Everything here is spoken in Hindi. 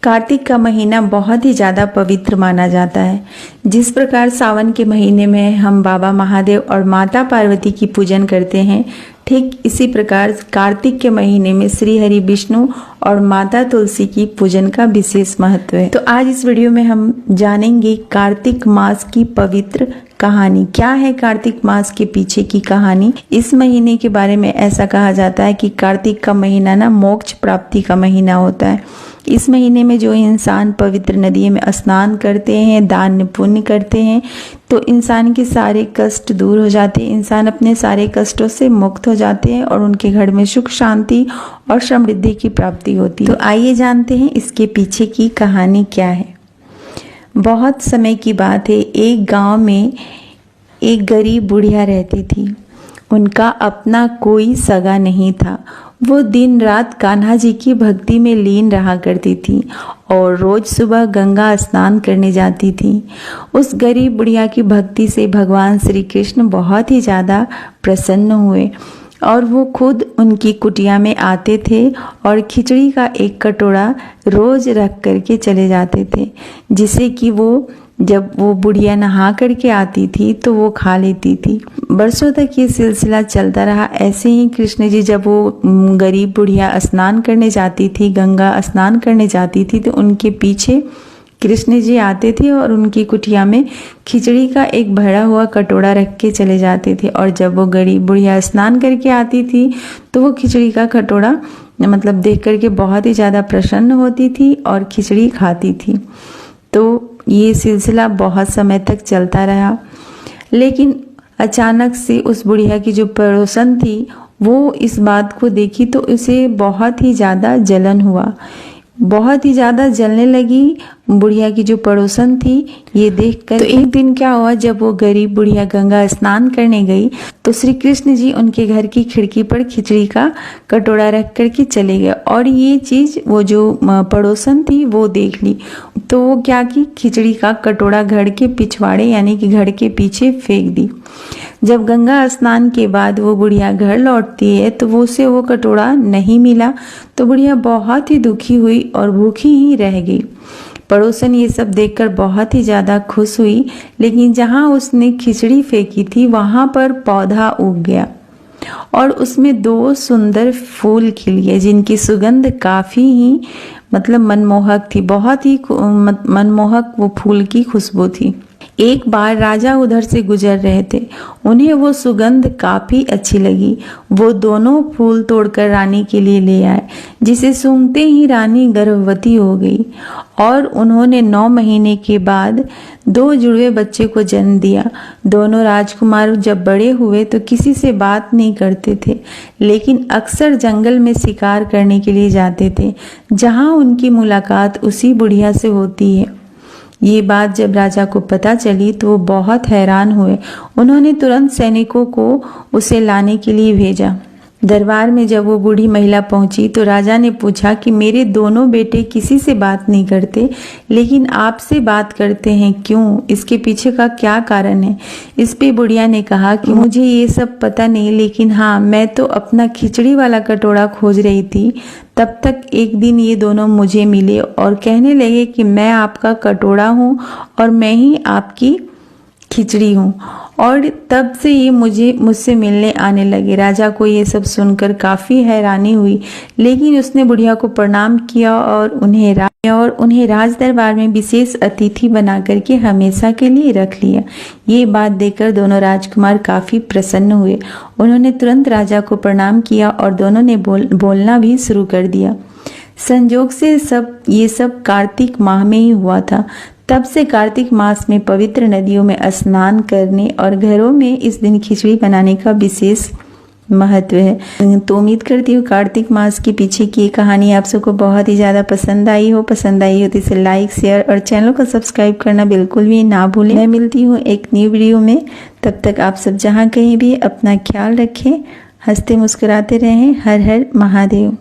कार्तिक का महीना बहुत ही ज़्यादा पवित्र माना जाता है। जिस प्रकार सावन के महीने में हम बाबा महादेव और माता पार्वती की पूजन करते हैं, ठीक इसी प्रकार कार्तिक के महीने में श्री हरि विष्णु और माता तुलसी की पूजन का विशेष महत्व है। तो आज इस वीडियो में हम जानेंगे कार्तिक मास की पवित्र कहानी। क्या है कार्तिक मास के पीछे की कहानी। इस महीने के बारे में ऐसा कहा जाता है कि कार्तिक का महीना ना मोक्ष प्राप्ति का महीना होता है। इस महीने में जो इंसान पवित्र नदी में स्नान करते हैं, दान पुण्य करते हैं, तो इंसान के सारे कष्ट दूर हो जाते हैं, इंसान अपने सारे कष्टों से मुक्त हो जाते हैं और उनके घर में सुख शांति और समृद्धि की प्राप्ति होती है। तो आइए जानते हैं इसके पीछे की कहानी क्या है। बहुत समय की बात है, एक गांव में एक गरीब बुढ़िया रहती थी। उनका अपना कोई सगा नहीं था। वो दिन रात कान्हा जी की भक्ति में लीन रहा करती थी और रोज सुबह गंगा स्नान करने जाती थी। उस गरीब बुढ़िया की भक्ति से भगवान श्री कृष्ण बहुत ही ज़्यादा प्रसन्न हुए और वो खुद उनकी कुटिया में आते थे और खिचड़ी का एक कटोरा रोज रख करके चले जाते थे, जिसे कि वो जब वो बुढ़िया नहा करके आती थी तो वो खा लेती थी। बरसों तक ये सिलसिला चलता रहा। ऐसे ही कृष्ण जी जब वो गरीब बुढ़िया स्नान करने जाती थी, गंगा स्नान करने जाती थी, तो उनके पीछे कृष्ण जी आते थे और उनकी कुटिया में खिचड़ी का एक भरा हुआ कटोरा रख के चले जाते थे। और जब वो गरीब बुढ़िया स्नान करके आती थी तो वो खिचड़ी का कटोरा देख करके बहुत ही ज़्यादा प्रसन्न होती थी और खिचड़ी खाती थी। तो ये सिलसिला बहुत समय तक चलता रहा, लेकिन अचानक से उस बुढ़िया की जो पड़ोसन थी वो इस बात को देखी तो उसे बहुत ही ज़्यादा जलन हुआ, बहुत ही ज़्यादा जलने लगी बुढ़िया की जो पड़ोसन थी ये देखकर। तो एक दिन क्या हुआ, जब वो गरीब बुढ़िया गंगा स्नान करने गई तो श्री कृष्ण जी उनके घर की खिड़की पर खिचड़ी का कटोरा रख करके चले गए और ये चीज़ वो जो पड़ोसन थी वो देख ली। तो वो क्या की, खिचड़ी का कटोरा घर के पिछवाड़े यानी कि घर के पीछे फेंक दी। जब गंगा स्नान के बाद वो बुढ़िया घर लौटती है तो वो उसे वो कटोरा नहीं मिला। तो बुढ़िया बहुत ही दुखी हुई और भूखी ही रह गई। पड़ोसन ये सब देखकर बहुत ही ज़्यादा खुश हुई, लेकिन जहाँ उसने खिचड़ी फेंकी थी वहाँ पर पौधा उग गया और उसमें 2 सुंदर फूल खिले जिनकी सुगंध काफ़ी ही मनमोहक थी। बहुत ही मनमोहक वो फूल की खुशबू थी। एक बार राजा उधर से गुजर रहे थे, उन्हें वो सुगंध काफ़ी अच्छी लगी। वो दोनों फूल तोड़कर रानी के लिए ले आए, जिसे सूंघते ही रानी गर्भवती हो गई और उन्होंने 9 महीने के बाद 2 जुड़वे बच्चे को जन्म दिया। दोनों राजकुमार जब बड़े हुए तो किसी से बात नहीं करते थे, लेकिन अक्सर जंगल में शिकार करने के लिए जाते थे, जहाँ उनकी मुलाकात उसी बुढ़िया से होती है। ये बात जब राजा को पता चली तो वो बहुत हैरान हुए। उन्होंने तुरंत सैनिकों को उसे लाने के लिए भेजा। दरबार में जब वो बूढ़ी महिला पहुंची तो राजा ने पूछा कि मेरे दोनों बेटे किसी से बात नहीं करते, लेकिन आपसे बात करते हैं, क्यों? इसके पीछे का क्या कारण है? इस पे बुढ़िया ने कहा कि मुझे ये सब पता नहीं, लेकिन हाँ, मैं तो अपना खिचड़ी वाला कटोरा खोज रही थी। तब तक एक दिन ये दोनों मुझे मिले और कहने लगे कि मैं आपका कटोरा हूँ और मैं ही आपकी खिचड़ी हूँ, और तब से ये मुझसे मिलने आने लगे। राजा को ये सब सुनकर काफ़ी हैरानी हुई, लेकिन उसने बुढ़िया को प्रणाम किया और उन्हें राज दरबार में विशेष अतिथि बना करके हमेशा के लिए रख लिया। ये बात देखकर दोनों राजकुमार काफ़ी प्रसन्न हुए। उन्होंने तुरंत राजा को प्रणाम किया और दोनों ने बोलना भी शुरू कर दिया। संजोग से ये सब कार्तिक माह में ही हुआ था। तब से कार्तिक मास में पवित्र नदियों में स्नान करने और घरों में इस दिन खिचड़ी बनाने का विशेष महत्व है। तो उम्मीद करती हूँ कार्तिक मास के पीछे की कहानी आप सबको बहुत ही ज़्यादा पसंद आई हो तो इसे लाइक, शेयर और चैनल को सब्सक्राइब करना बिल्कुल भी ना भूलें। मैं मिलती हूँ एक न्यू वीडियो में। तब तक आप सब जहाँ कहीं भी अपना ख्याल रखें, हंसते मुस्कुराते रहें। हर हर महादेव।